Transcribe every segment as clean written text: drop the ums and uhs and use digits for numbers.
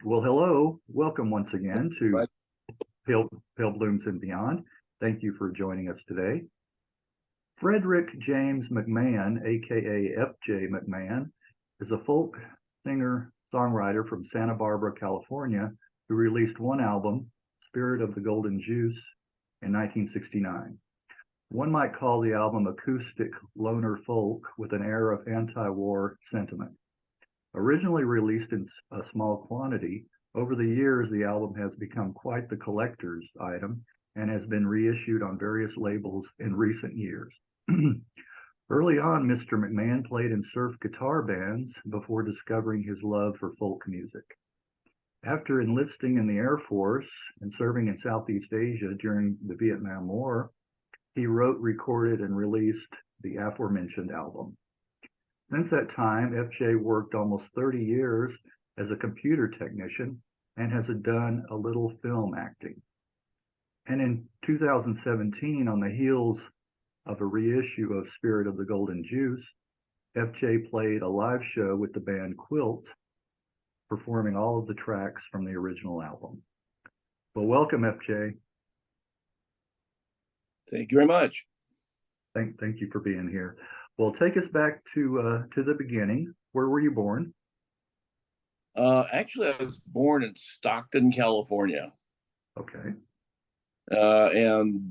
Well, hello. Welcome once again to Right. Pale Blooms and Beyond. Thank you for joining us today. Frederick James McMahon, aka FJ McMahon, is a folk singer-songwriter from Santa Barbara, California, who released one album, Spirit of the Golden Juice, in 1969. One might call the album acoustic loner folk with an air of anti-war sentiment. Originally released in a small quantity, over the years the album has become quite the collector's item and has been reissued on various labels in recent years. Early on, Mr. McMahon played in surf guitar bands before discovering his love for folk music. After enlisting in the Air Force and serving in Southeast Asia during the Vietnam War, he wrote, recorded, and released the aforementioned album. Since that time, FJ worked almost 30 years as a computer technician and has done a little film acting. And in 2017, on the heels of a reissue of Spirit of the Golden Juice, FJ played a live show with the band Quilt, performing all of the tracks from the original album. Well, welcome, FJ. Thank you very much. Thank you for being here. Well, take us back to the beginning. Where were you born? Actually, I was born in Stockton, California, Okay. and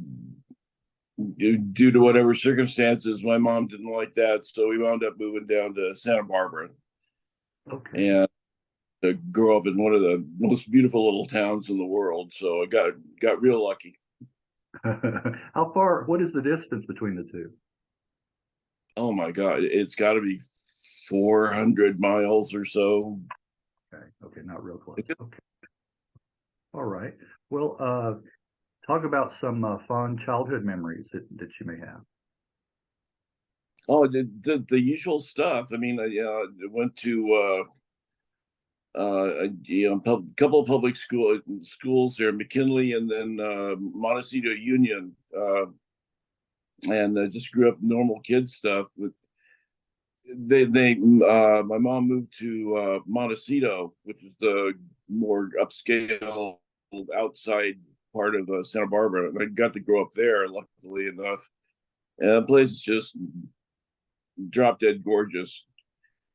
due to whatever circumstances, my mom didn't like that, so we wound up moving down to Santa Barbara, Okay. and grew up in one of the most beautiful little towns in the world. So I got real lucky. How far, what is the distance between the two? Oh my God, it's got to be 400 miles or so. Okay. Okay. Not real close. Okay. All right. Well, talk about some fond childhood memories that you may have. Oh, the usual stuff. I mean, I went to couple of public schools there, McKinley and then Montecito Union, and just grew up normal kid stuff. With my mom moved to Montecito, which is the more upscale outside part of Santa Barbara, and I got to grow up there, luckily enough. And the place is just drop dead gorgeous.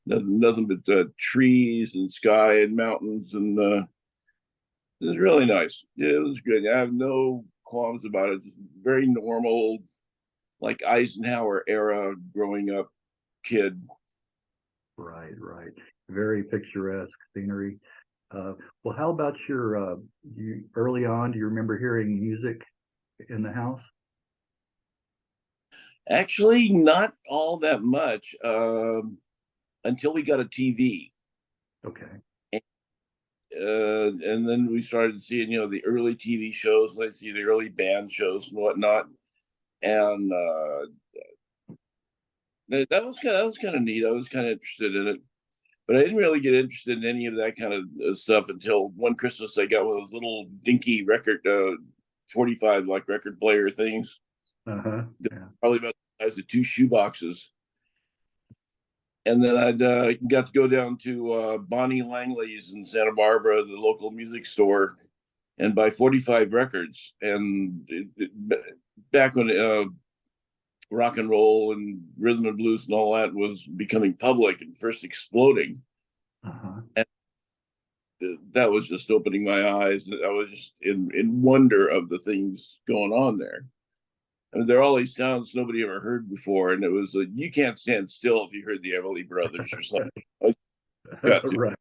Nothing but trees and sky and mountains, and it was really nice. Yeah, it was good. I have no qualms about it. Just very normal, like Eisenhower era growing up kid. Right. Right. Very picturesque scenery. Well, how about you early on? Do you remember hearing music in the house? Actually, not all that much until we got a TV. Okay. And then we started seeing, the early TV shows, and I see the early band shows and whatnot. And that was kind of neat. I was kind of interested in it, but I didn't really get interested in any of that kind of stuff until one Christmas I got one of those little dinky record 45 like record player things, Uh-huh. Yeah. probably about the size of two shoe boxes. And then I'd got to go down to Bonnie Langley's in Santa Barbara, the local music store, and buy 45 records. And back when rock and roll and rhythm and blues and all that was becoming public and first exploding. Uh-huh. And that was just opening my eyes. I was just in wonder of the things going on there. I mean, there are all these sounds nobody ever heard before, and it was like you can't stand still if you heard the Everly Brothers or something. I got to. Right.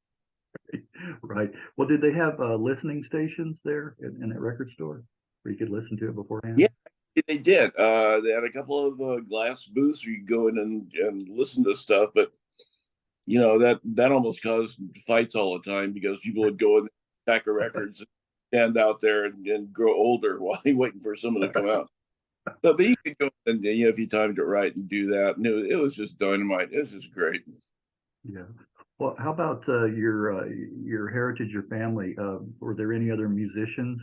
Right. Well, did they have listening stations there in that record store where you could listen to it Yeah, beforehand? they did. They had a couple of glass booths where you could go in and listen to stuff, but that almost caused fights all the time because people would go in pack of records and stand out there and grow older while you're waiting for someone to come out. But you could go and if you timed it right and do that, and it was just dynamite. It was just great. Yeah. Well, how about your heritage, your family? Were there any other musicians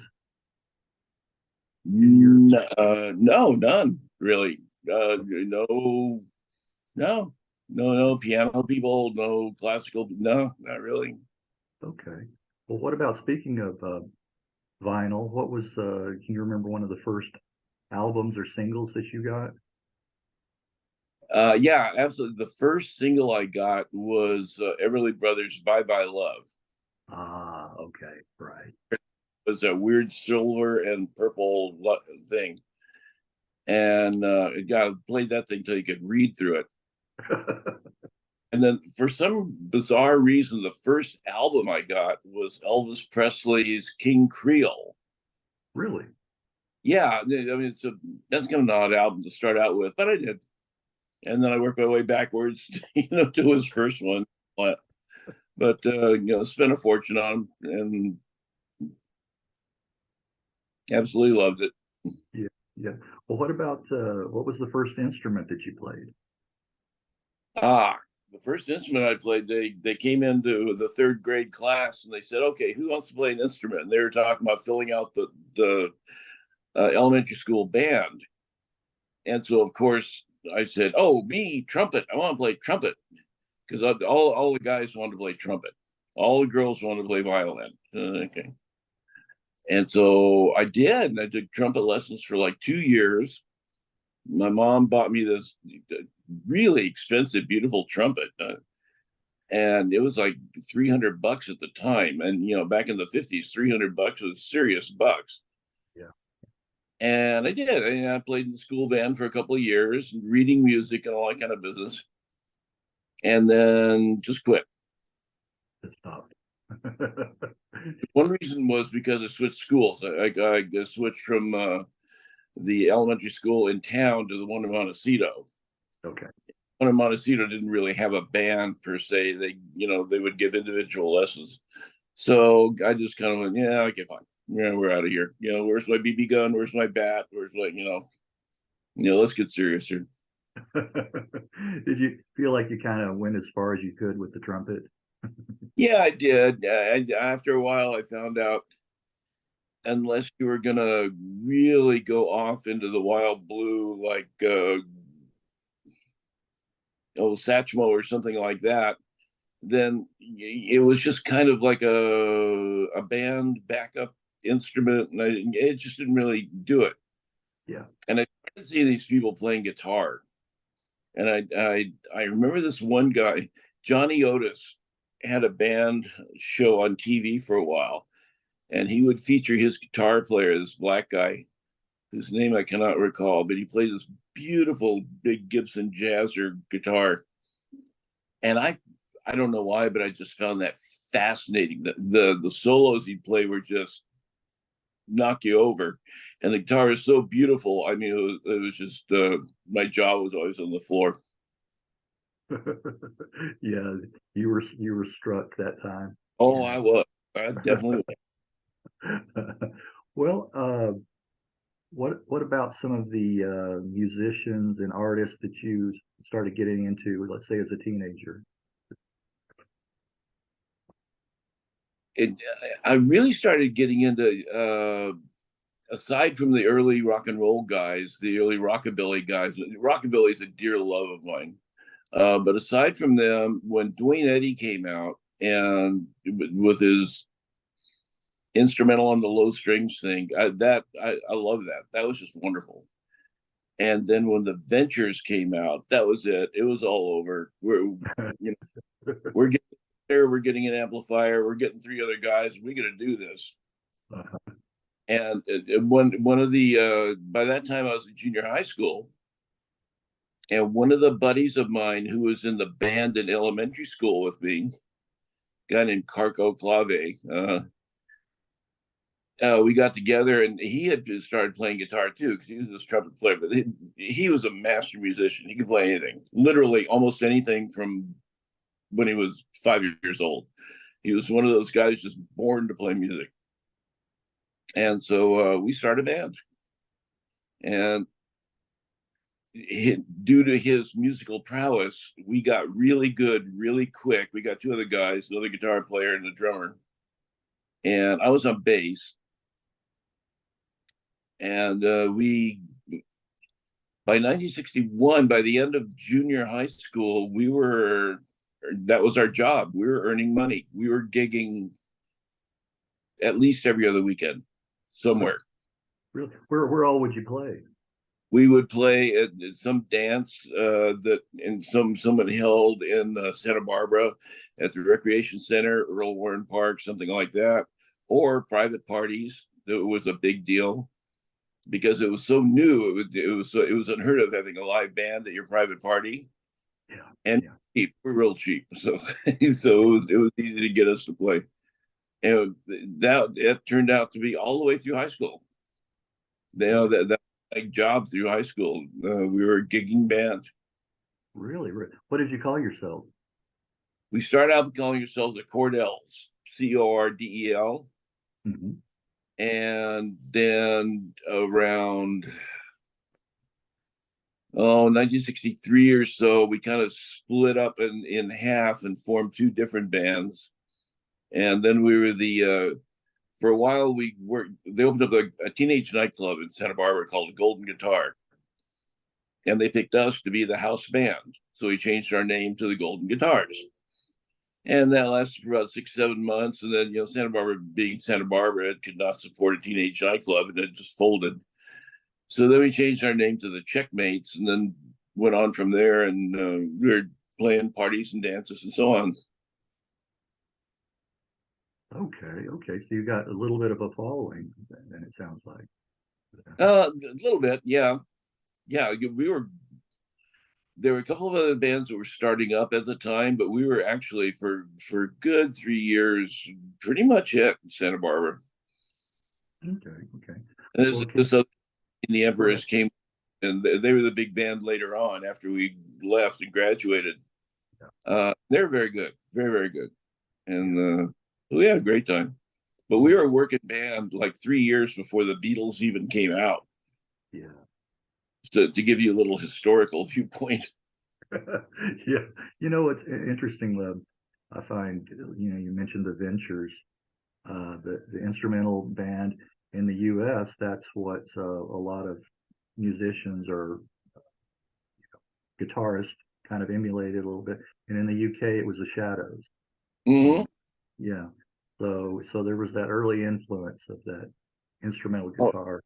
in your? No, none really. No, no piano people, no classical. No, not really. Okay. Well, what about speaking of vinyl? What was can you remember one of the first albums or singles that you got? Yeah, absolutely. The first single I got was Everly Brothers' "Bye Bye Love." Ah, okay, right. It was a weird silver and purple thing, and it got played that thing till you could read through it. And then, for some bizarre reason, the first album I got was Elvis Presley's "King Creole." Really? Yeah, I mean, that's kind of an odd album to start out with, but I did. And then I worked my way backwards, to his first one. But spent a fortune on him and absolutely loved it. Yeah, yeah. Well, what about what was the first instrument that you played? Ah, the first instrument I played, they came into the third grade class and they said, "Okay, who wants to play an instrument?" And they were talking about filling out the elementary school band. And so, of course, I said, "Oh, me, trumpet. I want to play trumpet," because all the guys wanted to play trumpet, all the girls wanted to play violin. Okay. And so I did, and I took trumpet lessons for like 2 years. My mom bought me this really expensive, beautiful trumpet, and it was like $300 at the time. And back in the '50s, $300 was serious bucks. Yeah. And I did. I played in the school band for a couple of years, reading music and all that kind of business, and then just quit. It stopped. One reason was because I switched schools. I switched from the elementary school in town to the one in Montecito. Okay. One in Montecito didn't really have a band per se. They would give individual lessons. So I just kind of went, yeah, okay, fine. Yeah, we're out of here. Where's my BB gun? Where's my bat? Where's let's get serious here. Did you feel like you kind of went as far as you could with the trumpet? Yeah, I did. And after a while, I found out unless you were gonna really go off into the wild blue, like Satchmo or something like that, then it was just kind of like a band backup instrument, and it just didn't really do it. Yeah. And I started to see these people playing guitar, and I remember this one guy, Johnny Otis, had a band show on TV for a while, and he would feature his guitar player, this black guy whose name I cannot recall, but he played this beautiful big Gibson Jazzer guitar, and I don't know why, but I just found that fascinating. The solos he'd play were just knock you over, and the guitar is so beautiful. I mean, it was just my jaw was always on the floor. Yeah, you were struck that time. Oh, I definitely was. Well, what about some of the musicians and artists that you started getting into, let's say as a teenager? It, I really started getting into aside from the early rock and roll guys, the early rockabilly guys. Rockabilly is a dear love of mine. But aside from them, when Dwayne Eddy came out and with his instrumental on the low strings thing, I love that. That was just wonderful. And then when the Ventures came out, that was it. It was all over. We're getting there. We're getting an amplifier. We're getting three other guys. We got to do this. And one of the by that time I was in junior high school, and one of the buddies of mine who was in the band in elementary school with me, a guy named Carco Clave, we got together, and he had just started playing guitar too because he was this trumpet player. But he was a master musician. He could play anything, literally almost anything from when he was 5 years old. He was one of those guys just born to play music. And so we started a band, and due to his musical prowess, we got really good really quick. We got two other guys, another guitar player and a drummer, and I was on bass. And we, by 1961, by the end of junior high school, that was our job. We were earning money. We were gigging at least every other weekend somewhere. Really? Where all would you play? We would play at some dance that and someone held in Santa Barbara at the Recreation Center, Earl Warren Park, something like that, or private parties. It was a big deal because it was so new. It was unheard of having a live band at your private party, Yeah. and Yeah. cheap. We're real cheap, so it was easy to get us to play, and that turned out to be all the way through high school. You know that like job through high school. We were a gigging band. Really? What did you call yourself? We started out calling ourselves the Cordels, Cordel, Mm-hmm. and then around 1963 or so, we kind of split up in half and formed two different bands. And then we were for a while we worked. They opened up a teenage nightclub in Santa Barbara called the Golden Guitar, and they picked us to be the house band. So we changed our name to the Golden Guitars. And that lasted for about 6, 7 months. And then, Santa Barbara being Santa Barbara, it could not support a teenage nightclub and it just folded. So then we changed our name to the Checkmates and then went on from there. And we were playing parties and dances and so on. Okay. Okay. So you got a little bit of a following, then it sounds like. A little bit. Yeah. Yeah. There were a couple of other bands that were starting up at the time, but we were actually for good 3 years pretty much it in Santa Barbara. Okay. Okay. And Well, this other, the Emperors came, and they were the big band later on after we left and graduated. They were very good, very very good, and we had a great time. But we were a working band like 3 years before the Beatles even came out. Yeah. To give you a little historical viewpoint. Yeah. It's interesting. I find, you mentioned the Ventures, the instrumental band in the U.S. That's what a lot of musicians or guitarists kind of emulated a little bit. And in the UK, it was the Shadows. Mm-hmm. Yeah. So there was that early influence of that instrumental guitar.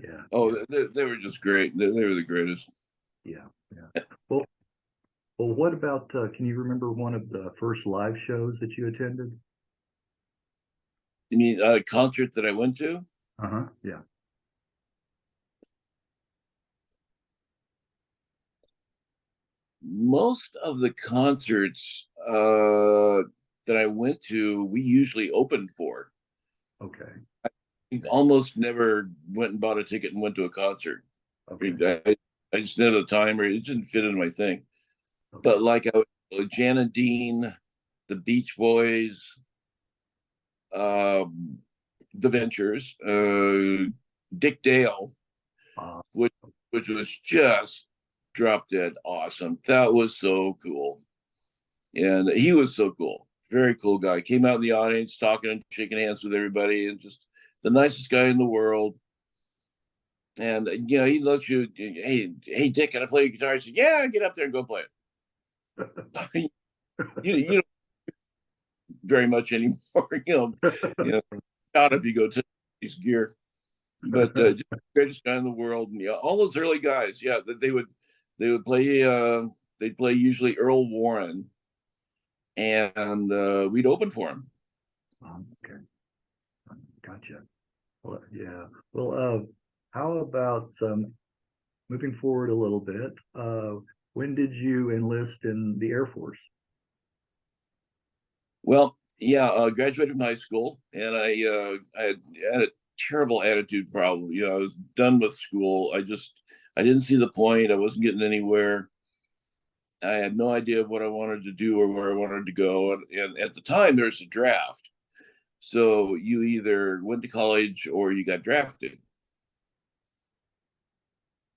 Yeah. Oh, they were just great. They were the greatest. Yeah. Yeah. Well, what about, can you remember one of the first live shows that you attended? You mean a concert that I went to? Uh-huh. Yeah. Most of the concerts that I went to, we usually opened for. Okay. I almost never went and bought a ticket and went to a concert. Okay. I just didn't have the time, or it didn't fit in my thing. Okay. But like Jan and Dean, the Beach Boys, the Ventures, Dick Dale, which was just drop dead awesome. That was so cool. And he was so cool. Very cool guy. Came out in the audience talking and shaking hands with everybody and just the nicest guy in the world. And he lets you, hey Dick, can I play your guitar? I said, yeah, get up there and go play it. you don't very much anymore, not if you go to his gear. But just the greatest guy in the world. And all those early guys, they would play they'd play usually Earl Warren, and we'd open for him. Okay. Gotcha. Well, yeah. Well, how about moving forward a little bit? When did you enlist in the Air Force? Well, graduated from high school, and I had a terrible attitude problem. I was done with school. I didn't see the point. I wasn't getting anywhere. I had no idea of what I wanted to do or where I wanted to go. And at the time, there's a draft. So you either went to college or you got drafted.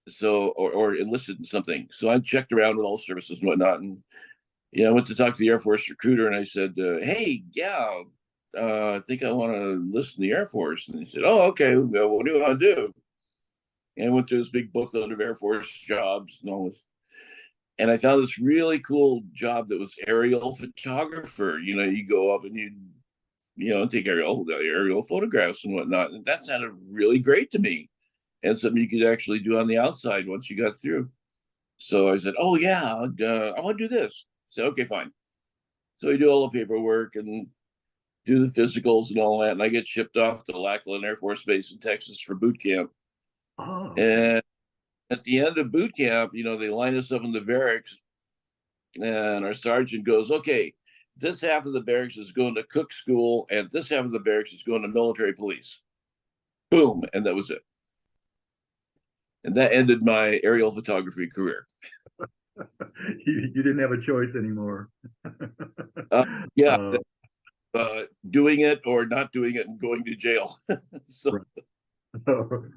So, or enlisted in something. So I checked around with all services and whatnot. And, I went to talk to the Air Force recruiter and I said, hey, I think I want to enlist in the Air Force. And he said, oh, okay. Well, what do you want to do? And I went through this big booklet of Air Force jobs and all this. And I found this really cool job that was aerial photographer. You go up and take aerial photographs and whatnot. And that sounded really great to me, and something you could actually do on the outside once you got through. So I said, "Oh yeah, I want to do this." I said, "Okay, fine." So we do all the paperwork and do the physicals and all that, and I get shipped off to Lackland Air Force Base in Texas for boot camp. Oh, okay. And at the end of boot camp, they line us up in the barracks, and our sergeant goes, "Okay, this half of the barracks is going to cook school, and this half of the barracks is going to military police." Boom, and that was it. And that ended my aerial photography career. You didn't have a choice anymore. Yeah, Uh, doing it or not doing it and going to jail. So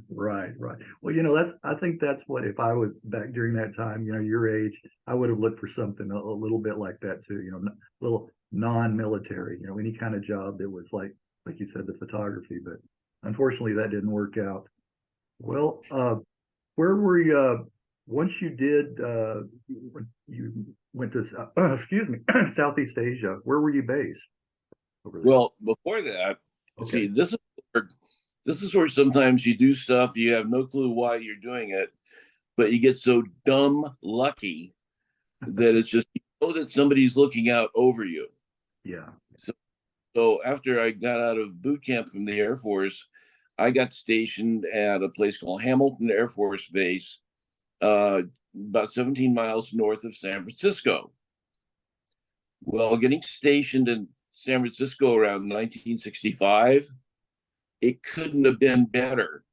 right, right. Well, I think that's what, if I was back during that time, your age, I would have looked for something a little bit like that too, a little non-military, any kind of job that was like you said, the photography, but unfortunately that didn't work out. Well, where were you, once you did, you went to, excuse me, Southeast Asia, where were you based over there? well, before that, Okay. see, this is where sometimes you do stuff you have no clue why you're doing it, but you get so dumb lucky that it's just that somebody's looking out over you. Yeah. So after I got out of boot camp from the Air Force, I got stationed at a place called Hamilton Air Force Base, about 17 miles north of San Francisco. Well, getting stationed in San Francisco around 1965, it couldn't have been better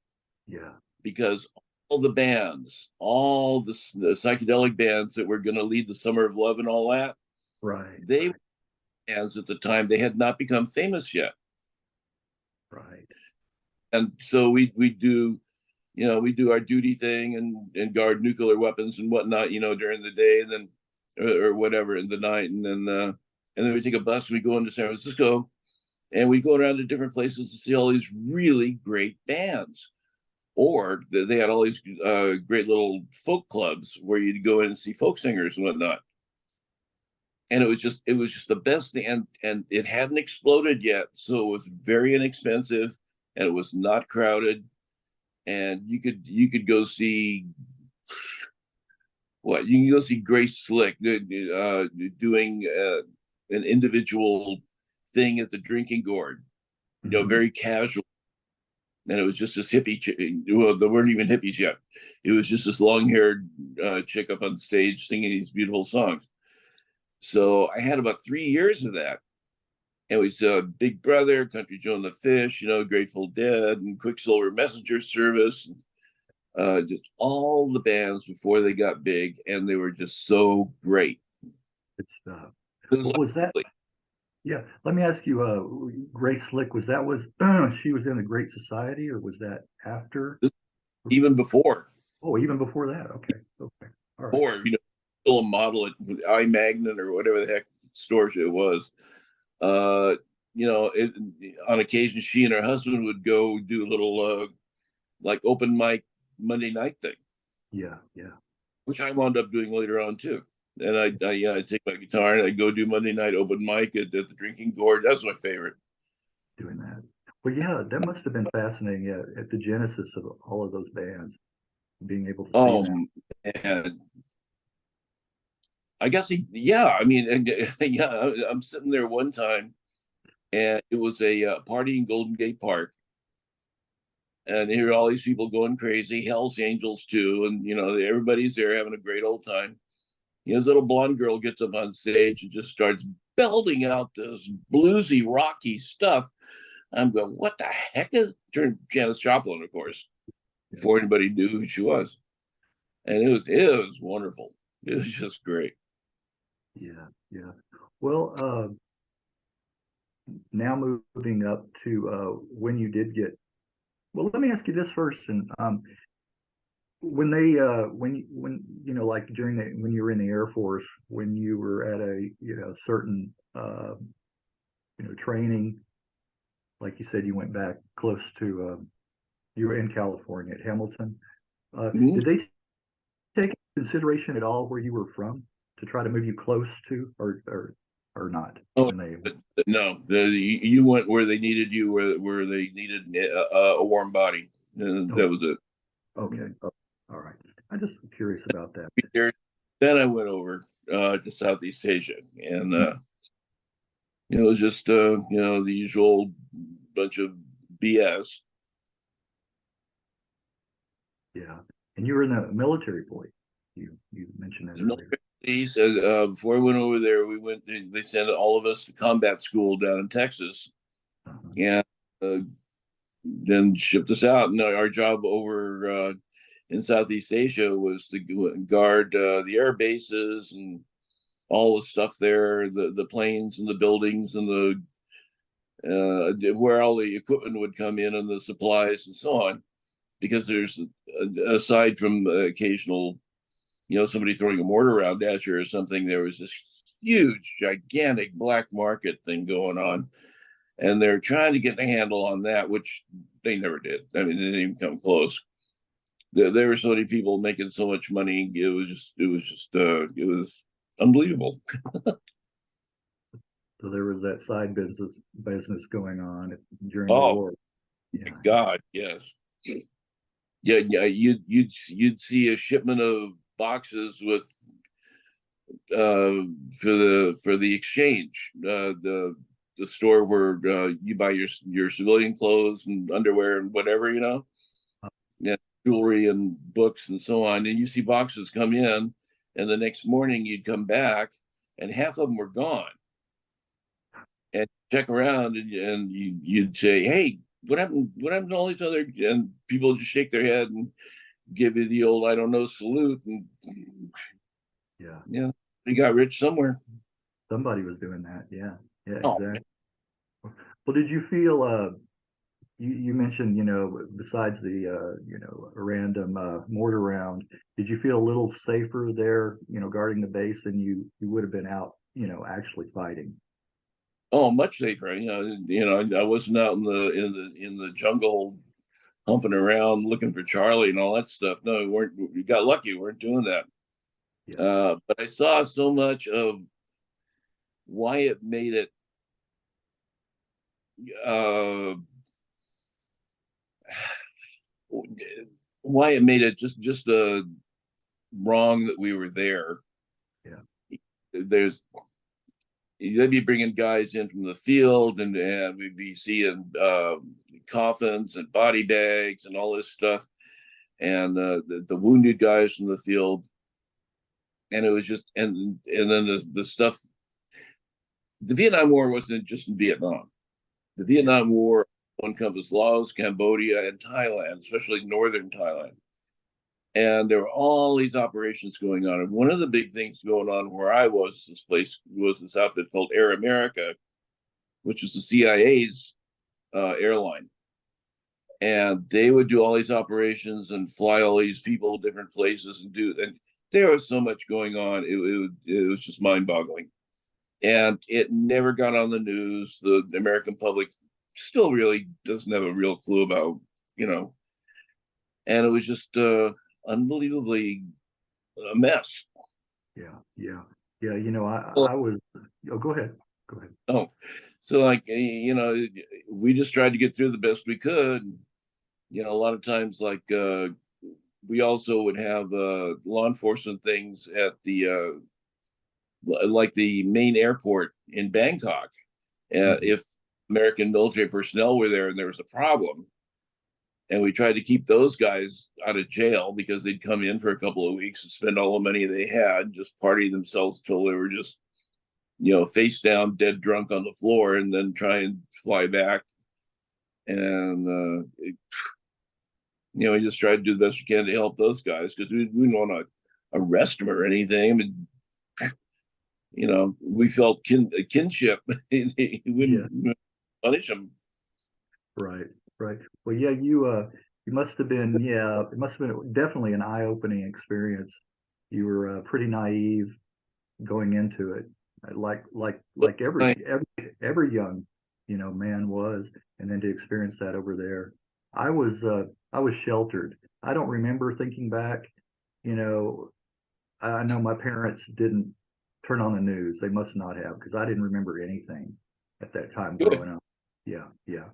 Yeah. because all the bands, all the psychedelic bands that were going to lead the Summer of Love and all that, Right. they were bands at the time. They had not become famous yet. Right. And so we do our duty thing and guard nuclear weapons and whatnot, during the day, and then or whatever in the night, and then we take a bus and we go into San Francisco, and we go around to different places to see all these really great bands. Or they had all these great little folk clubs where you'd go in and see folk singers and whatnot. And it was just the best thing, and it hadn't exploded yet, so it was very inexpensive, and it was not crowded, and you could go see you can go see Grace Slick doing an individual thing at the drinking gourd, Hmm. very casual. And it was just this hippie chick. Well, there weren't even hippies yet. It was just this long-haired chick up on stage singing these beautiful songs. So I had about 3 years of that. And we saw Big Brother, Country Joe and the Fish, Grateful Dead, and Quicksilver Messenger Service, just all the bands before they got big, and they were just so great. It's It was what was that? like, Yeah, let me ask you, Grace Slick, was she was in the Great Society, or was that after? even before, Oh, even before that. Okay. Okay. All right. or still a model at iMagnet or whatever the heck store it was. Uh, on occasion, she and her husband would go do a little like open mic Monday night thing, Yeah. Yeah. which I wound up doing later on too. And I take my guitar and I go do Monday night open mic at the Drinking Gourd. That's my favorite. Doing that. Well, yeah, that must have been fascinating, at the genesis of all of those bands, being able to see that. And I guess yeah, I mean, and, yeah, I'm sitting there one time, and it was a party in Golden Gate Park, and here are all these people going crazy, Hell's Angels too, and everybody's there having a great old time. This little blonde girl gets up on stage and just starts belting out this bluesy, rocky stuff. I'm going, what the heck is? Turned Janis Joplin, of course, Yeah. before anybody knew who she was, and it was wonderful. It was just great. Yeah. Yeah. Well, now moving up to, when you did get. Well, let me ask you this first, and when they when like during when you were in the Air Force, when you were at a certain training, like you said, you went back close to, you were in California at Hamilton. Mhm. Did they take into consideration at all where you were from to try to move you close to, or or not? Oh, When they, no, you went where they needed you, where they needed a warm body. oh, That was it. okay, oh, all right. I'm just curious about that. Here, then I went over to Southeast Asia, and it was just the usual bunch of BS. Yeah, and you were in the military, boy. You mentioned that earlier. Police, before I went over there, we went. They sent all of us to combat school down in Texas, Uh-huh. and uh, then shipped us out. And our job over in Southeast Asia was to guard the air bases and all the stuff there, the planes and the buildings and the where all the equipment would come in and the supplies and so on. Because there's aside from occasional, somebody throwing a mortar around at you or something, there was this huge, gigantic black market thing going on, and they're trying to get a handle on that, which they never did. I mean, they didn't even come close. There were so many people making so much money. It was unbelievable. So there was that side business going on during the Oh war. Yeah, God, yes. Yeah, yeah. You'd see a shipment of boxes with for the exchange, the store where you buy your civilian clothes and underwear and whatever, yeah, jewelry and books and so on. And you see boxes come in, and the next morning you'd come back, and half of them were gone. And check around, and you'd say, "Hey, what happened? What happened to all these other?" And people just shake their head and give you the old "I don't know" salute, and yeah. yeah, he got rich somewhere. Somebody was doing that. Yeah, yeah, Oh, exactly. Well, did you feel you mentioned, besides the a random mortar round, did you feel a little safer there, guarding the base than you would have been out, actually fighting? oh, much safer. I wasn't out in the jungle humping around looking for Charlie and all that stuff. No, we weren't. We got lucky. We weren't doing that. Yeah. But I saw so much of why it made it uh, just wrong that we were there. Yeah. There's they'd be bringing guys in from the field, and we'd be seeing coffins and body bags and all this stuff, and the wounded guys from the field, and it was just and then the stuff. The Vietnam War wasn't just in Vietnam. The Yeah. Vietnam War encompassed Laos, Cambodia, and Thailand, especially northern Thailand. And there were all these operations going on. And one of the big things going on where I was, this place was this outfit called Air America, which is the CIA's airline. And they would do all these operations and fly all these people different places and there was so much going on. It was just mind boggling. And it never got on the news. The American public still really doesn't have a real clue about, and it was just unbelievably a mess. Yeah. Yeah. Yeah. Well, I was, oh, go ahead. Go ahead. oh, so like we just tried to get through the best we could. A lot of times, like we also would have law enforcement things at the like the main airport in Bangkok. Mhm. If American military personnel were there and there was a problem, and we tried to keep those guys out of jail because they'd come in for a couple of weeks and spend all the money they had, just party themselves till they were just, face down, dead drunk on the floor, and then try and fly back. And, we just tried to do the best we can to help those guys because we didn't want to arrest them or anything. I mean, we felt kinship. We Yeah. wouldn't punish them. Right. Right. Well, yeah, you must have been, yeah, it must have been definitely an eye-opening experience. You were pretty naive going into it, But like every young, man was, and then to experience that over there. I was sheltered. I don't remember thinking back, you know, I know my parents didn't turn on the news. They must not have, because I didn't remember anything at that time Good. growing up. Yeah, yeah,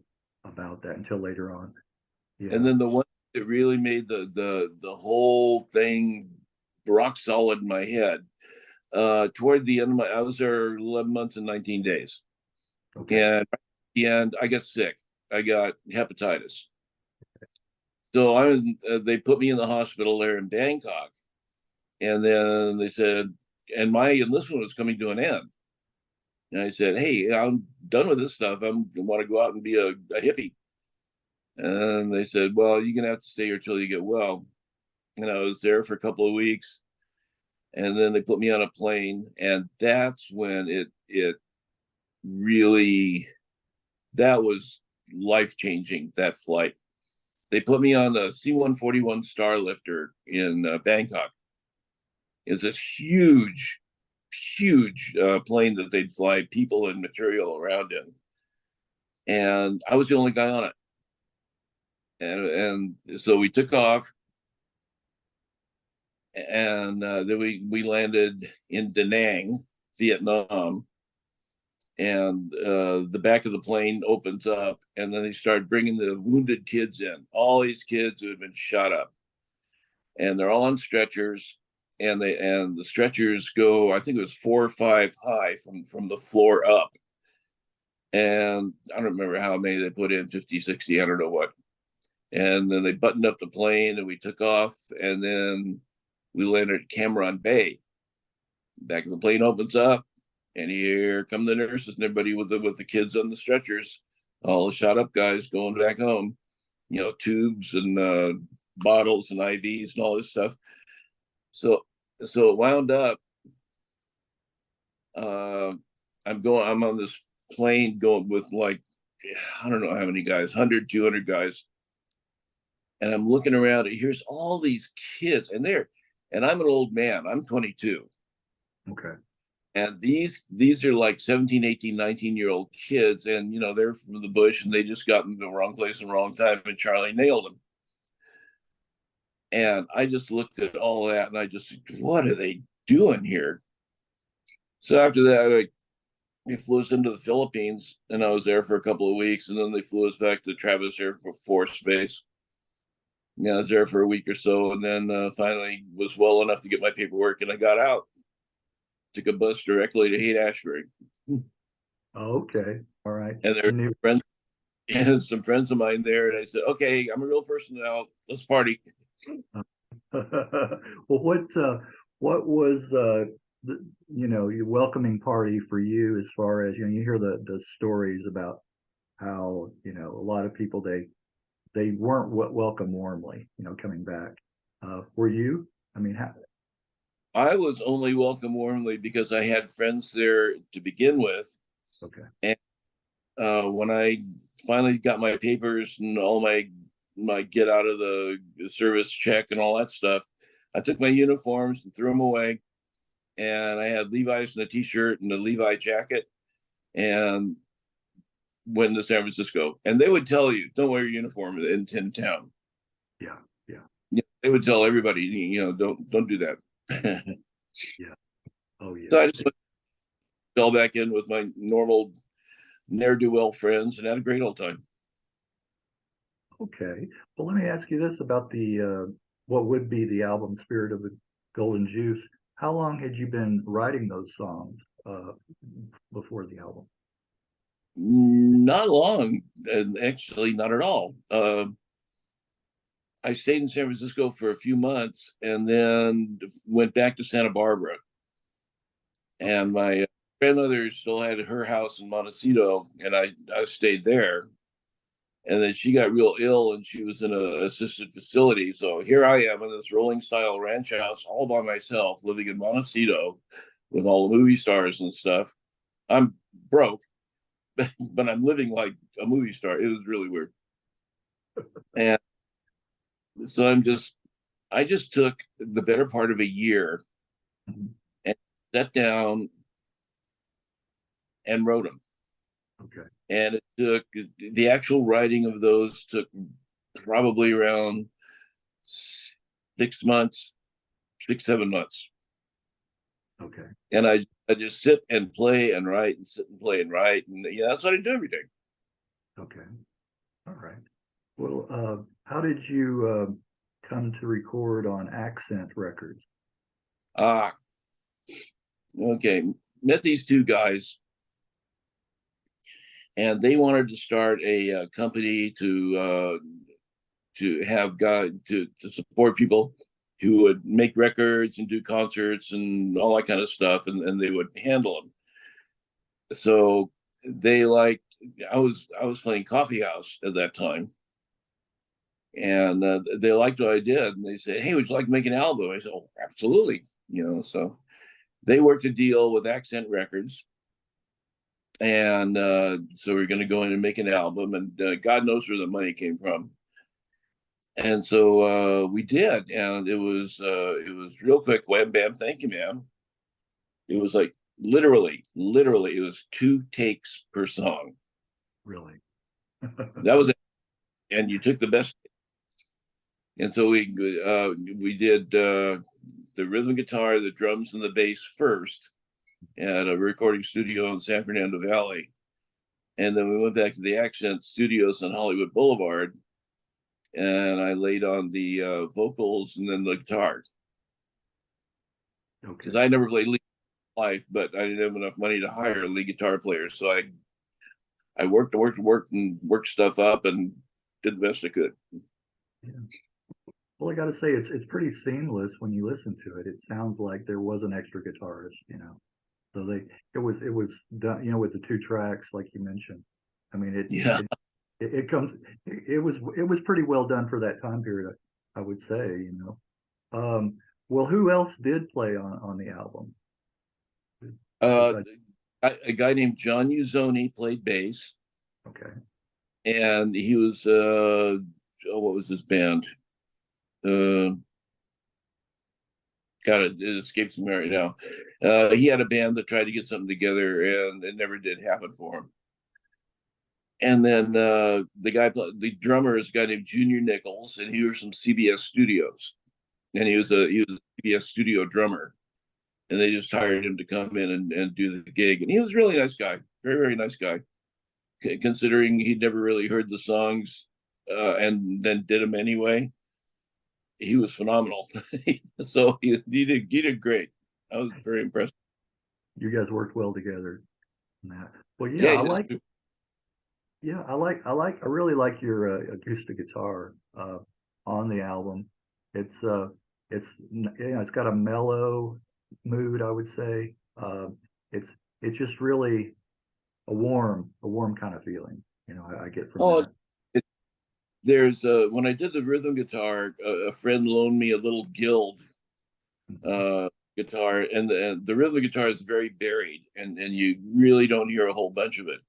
about that until later on. And Yeah. then the one that really made the whole thing rock solid in my head. Toward the end of I was there 11 months and 19 days. Okay. And at the end, I got sick. I got hepatitis. So they put me in the hospital there in Bangkok. And then they said, and my enlistment was coming to an end. And I said, hey, I'm done with this stuff. I want to go out and be a hippie. And they said, well, you're going to have to stay here till you get well. And I was there for a couple of weeks. And then they put me on a plane. And that's when it really, that was life changing, that flight. They put me on a C-141 Starlifter in Bangkok. It's this huge, huge plane that they'd fly people and material around in. And I was the only guy on it. And so we took off, and then we landed in Da Nang, Vietnam. And the back of the plane opens up, and then they start bringing the wounded kids in, all these kids who had been shot up, and they're all on stretchers, and the stretchers go, I think it was 4 or 5 high from the floor up. And I don't remember how many they put in, 50, 60, I don't know what. And then they buttoned up the plane, and we took off, and then we landed at Cam Ranh Bay. Back of the plane opens up, and here come the nurses and everybody with the kids on the stretchers, all the shot up guys going back home, tubes and bottles and IVs and all this stuff. So it wound up. I'm on this plane going with, like, I don't know how many guys, 100, 200 guys. And I'm looking around, and here's all these kids, and I'm an old man. I'm 22. Okay. And these are like 17, 18, 19-year-old kids. And, they're from the bush, and they just got in the wrong place at the wrong time, and Charlie nailed them. And I just looked at all that, and I just, what are they doing here? So after that, they flew us into the Philippines, and I was there for a couple of weeks. And then they flew us back to Travis Air Force Base. Yeah, I was there for a week or so, and then finally was well enough to get my paperwork, and I got out. Took a bus directly to Haight-Ashbury. Okay. All right. And there And were friends and some friends of mine there, and I said, "Okay, I'm a real person now. Let's party." well, what was your welcoming party for you, as far as you hear the stories about how a lot of people they weren't welcome warmly, coming back. Were you? I mean, how? I was only welcomed warmly because I had friends there to begin with, Okay. and when I finally got my papers and all my get out of the service check and all that stuff, I took my uniforms and threw them away, and I had Levi's and a t-shirt and a Levi jacket, and went to San Francisco. And they would tell you, don't wear your uniform in town. Yeah. Yeah. Yeah, they would tell everybody, don't do that. Yeah. Oh yeah. So I just fell back in with my normal ne'er-do-well friends and had a great old time. Okay. Well, let me ask you this about the what would be the album Spirit of the Golden Juice. How long had you been writing those songs before the album? Not long, and actually not at all. I stayed in San Francisco for a few months, and then went back to Santa Barbara. And my grandmother still had her house in Montecito, and I stayed there. And then she got real ill, and she was in an assisted facility. So here I am in this rolling style ranch house all by myself, living in Montecito with all the movie stars and stuff. I'm broke, but I'm living like a movie star. It was really weird. And so I just took the better part of a year Mhm. and sat down and wrote them. Okay. And it took, the actual writing of those took probably around 6 months, 6, 7 months. Okay. And I just sit and play and write and sit and play and write, and yeah, that's what I do every day. Okay. All right. Well, how did you come to record on Accent Records? Ah, okay. Met these two guys, and they wanted to start a company to have to support people who would make records and do concerts and all that kind of stuff, and they would handle them. So they liked. I was playing coffee house at that time, and they liked what I did, and they said, "Hey, would you like to make an album?" I said, "Oh, absolutely." So they worked a deal with Accent Records, and so we're going to go in and make an album, and God knows where the money came from. And so we did, and it was real quick. Wham bam, thank you, ma'am. It was like literally, it was 2 takes per song. Really? That was it, and you took the best. And so we did the rhythm guitar, the drums, and the bass first at a recording studio in San Fernando Valley, and then we went back to the Accent Studios on Hollywood Boulevard, and I laid on the vocals and then the guitar because Okay. I never played lead in life, but I didn't have enough money to hire a lead guitar player, so I worked stuff up and did the best I could. Yeah. Well, I got to say, it's pretty seamless when you listen to it. It sounds like there was an extra guitarist. So it was done, with the 2 tracks like you mentioned. I mean, Yeah. it comes it was pretty well done for that time period, I would say. Well, who else did play on the album? Uh, Besides, a guy named John Uzoni played bass, okay, and he was what was his band? Uh, God, it escapes me right now. He had a band that tried to get something together, and it never did happen for him. And then the drummer is a guy named Junior Nichols, and he was from CBS Studios, and he was a CBS studio drummer, and they just hired him to come in and do the gig, and he was a really nice guy, very very nice guy, considering he'd never really heard the songs, and then did them anyway. He was phenomenal. So he did great. I was very impressed. you guys worked well together in that. Well, yeah, Yeah, I like yeah, I really like your acoustic guitar on the album. It's got a mellow mood, I would say. It's it's just really a warm kind of feeling, I get from oh, that. it, there's when I did the rhythm guitar, a friend loaned me a little Guild Mhm. uh, guitar, and the rhythm guitar is very buried, and you really don't hear a whole bunch of it,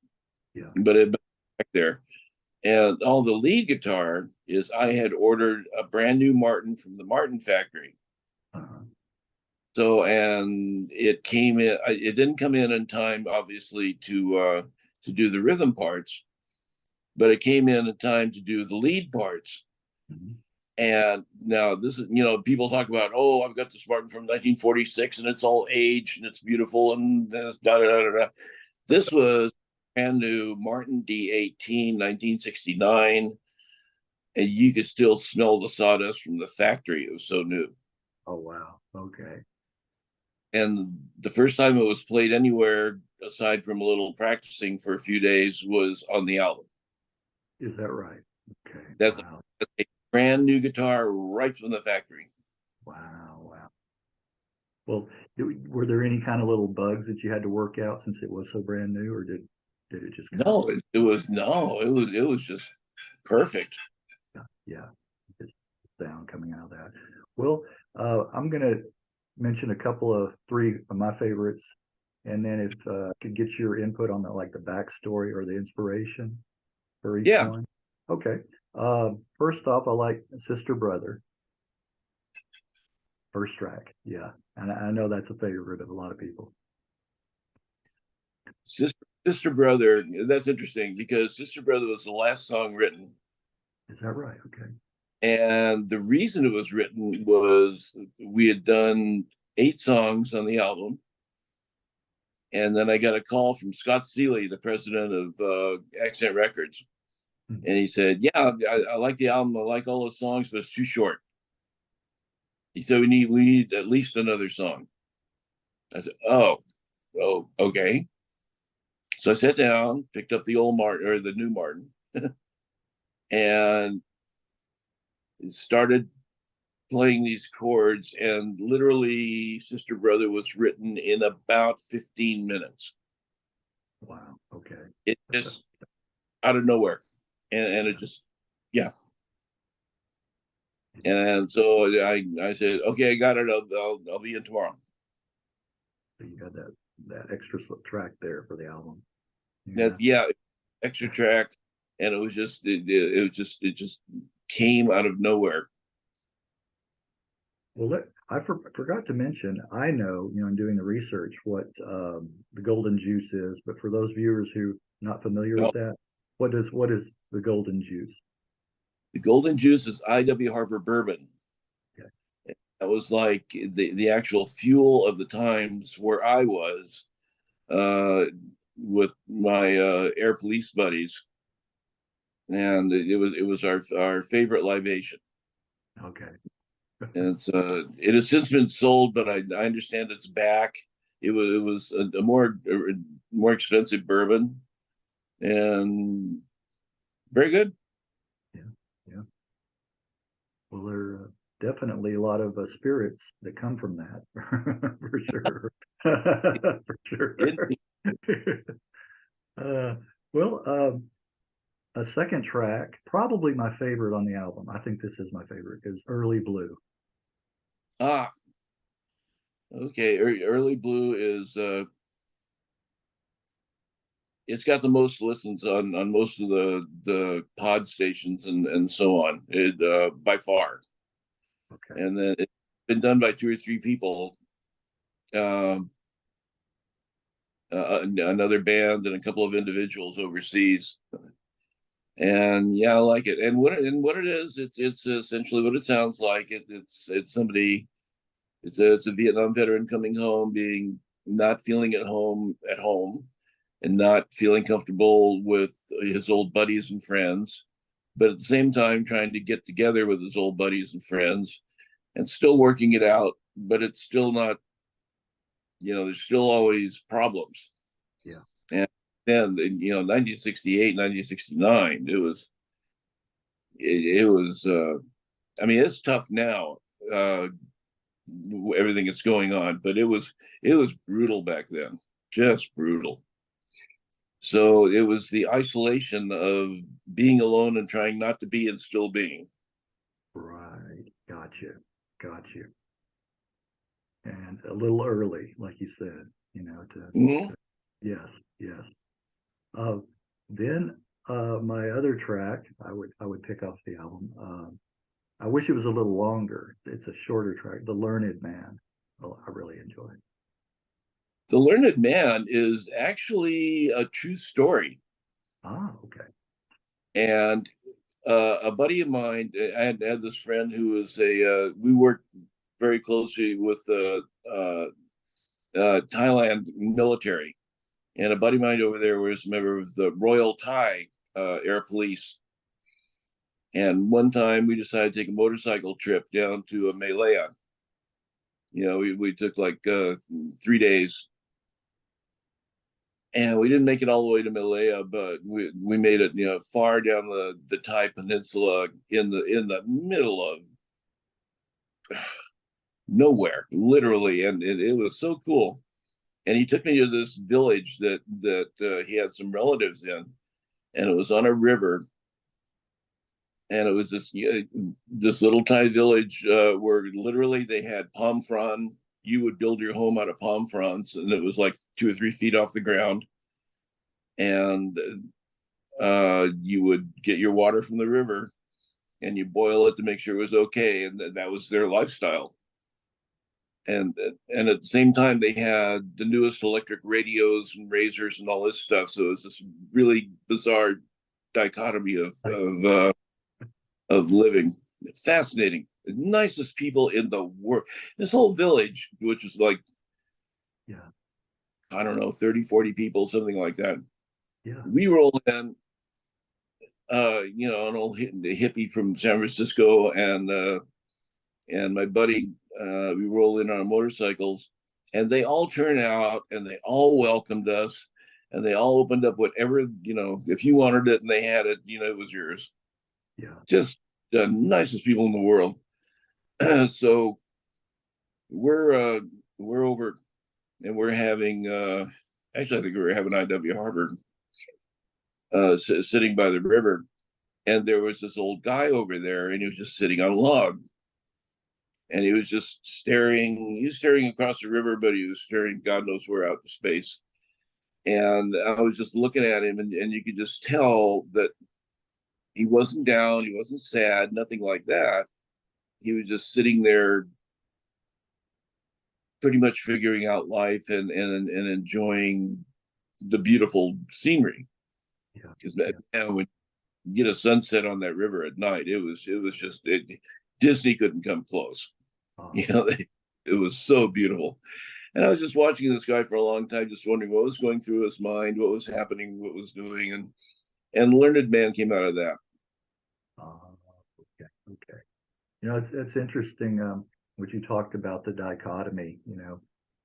Yeah. but it's back there. And all the lead guitar is I had ordered a brand new Martin from the Martin factory. Uh-huh. So, and it came in. It didn't come in time, obviously, to do the rhythm parts, but it came in time to do the lead parts. Mhm. And now this is, people talk about, oh, I've got this Martin from 1946 and it's all aged and it's beautiful and da da da da. This was brand new Martin D18, 1969, and you could still smell the sawdust from the factory. It was so new. Oh, wow. Okay. And the first time it was played anywhere aside from a little practicing for a few days was on the album. Is that right? Okay. That's, Wow. that's a brand new guitar right from the factory. Wow. Wow. Well, were there any kind of little bugs that you had to work out since it was so brand new, or did it just kind of No, it was no, it was just perfect. yeah, just sound coming out of that? Well, I'm gonna mention a couple of 3 of my favorites, and then if I could get your input on the backstory or the inspiration for each Yeah. one. Okay. First off, I like Sister Brother, first track. Yeah, and I know that's a favorite of a lot of people. Sister Brother, that's interesting because Sister Brother was the last song written. Is that right? Okay. And the reason it was written was we had done 8 songs on the album. And then I got a call from Scott Seeley, the president of Accent Records. And he said, yeah, I like the album. I like all the songs, but it's too short. He said, we need at least another song. I said, oh, okay. So I sat down, picked up the old Martin or the new Martin, and started playing these chords. And literally, Sister Brother was written in about 15 minutes. Wow. Okay. It just out of nowhere, and it just, yeah. And so I said, okay, I got it. I'll be in tomorrow. So you got that extra track there for the album. That's extra track, and it was just it just came out of nowhere. Well, I forgot to mention, I know, in doing the research, what the golden juice is, but for those viewers who are not familiar with that, what is the golden juice? The golden juice is I.W. Harper bourbon. Okay. That was like the actual fuel of the times where I was with my air police buddies, and it was our favorite libation. Okay. And it has since been sold, but I understand it's back. It was a more expensive bourbon, and very good. Yeah. Well, there are definitely a lot of spirits that come from that, for sure. For sure. A second track, probably my favorite on the album. I think this is my favorite, is Early Blue. Okay. Early Blue is it's got the most listens on most of the pod stations and so on. By far. Okay. And then it's been done by 2 or 3 people. Another band and a couple of individuals overseas. And yeah, I like it. And what it is, it's essentially what it sounds like. It's somebody. It's a Vietnam veteran coming home, not feeling at home, and not feeling comfortable with his old buddies and friends, but at the same time trying to get together with his old buddies and friends, and still working it out. But it's still not. There's still always problems. Yeah. And then 1968, 1969, it was. I mean, it's tough now. Everything that's going on, but it was brutal back then, just brutal. So it was the isolation of being alone and trying not to be and still being. Right. Got you. And a little early, like you said, yes. Then my other track, I would pick off the album. I wish it was a little longer. It's a shorter track, The Learned Man. Oh, I really enjoy it. The Learned Man is actually a true story. Okay. And a buddy of mine, I had this friend who was we worked very closely with Thailand military. And a buddy of mine over there was a member of the Royal Thai Air Police. And one time we decided to take a motorcycle trip down to Malaya. We took like 3 days. And we didn't make it all the way to Malaya, but we made it, far down the Thai Peninsula in the middle of nowhere, literally. And it was so cool. And he took me to this village that he had some relatives in, and it was on a river. And it was this little Thai village where literally they had palm frond. You would build your home out of palm fronds, and it was like 2 or 3 feet off the ground. And you would get your water from the river, and you boil it to make sure it was okay. And that was their lifestyle. And at the same time, they had the newest electric radios and razors and all this stuff. So it was this really bizarre dichotomy of living. Fascinating. nicest people in the world. This whole village, which is like, Yeah. I don't know, 30, 40 people, something like that. Yeah. We roll in, an old hippie from San Francisco, and my buddy, we roll in on our motorcycles, and they all turn out and they all welcomed us, and they all opened up whatever, if you wanted it and they had it, it was yours. Yeah. Just the nicest people in the world. So we're over, and we're having, actually I think we were having IW Harvard, sitting by the river, and there was this old guy over there, and he was just sitting on a log, and he was just staring. He was staring across the river, but he was staring God knows where out to space. And I was just looking at him, and you could just tell that he wasn't down, he wasn't sad, nothing like that. He was just sitting there, pretty much figuring out life and enjoying the beautiful scenery. Yeah. Because when you get a sunset on that river at night, it was just Disney couldn't come close. It was so beautiful. And I was just watching this guy for a long time, just wondering what was going through his mind, what was happening, what was doing, and Learned Man came out of that. Okay. Okay. It's interesting what you talked about, the dichotomy.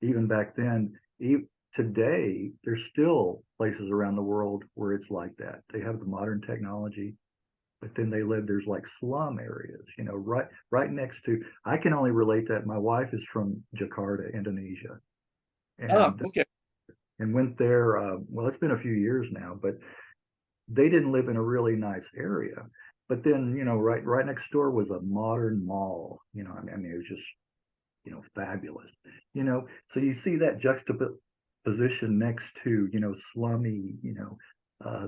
Even back then, today, there's still places around the world where it's like that. They have the modern technology, but then there's like slum areas, right next to. I can only relate that. My wife is from Jakarta, Indonesia, Okay. and went there. Well, it's been a few years now, but they didn't live in a really nice area. But then, right next door was a modern mall. I mean, it was just, fabulous. So you see that juxtaposition next to, slummy,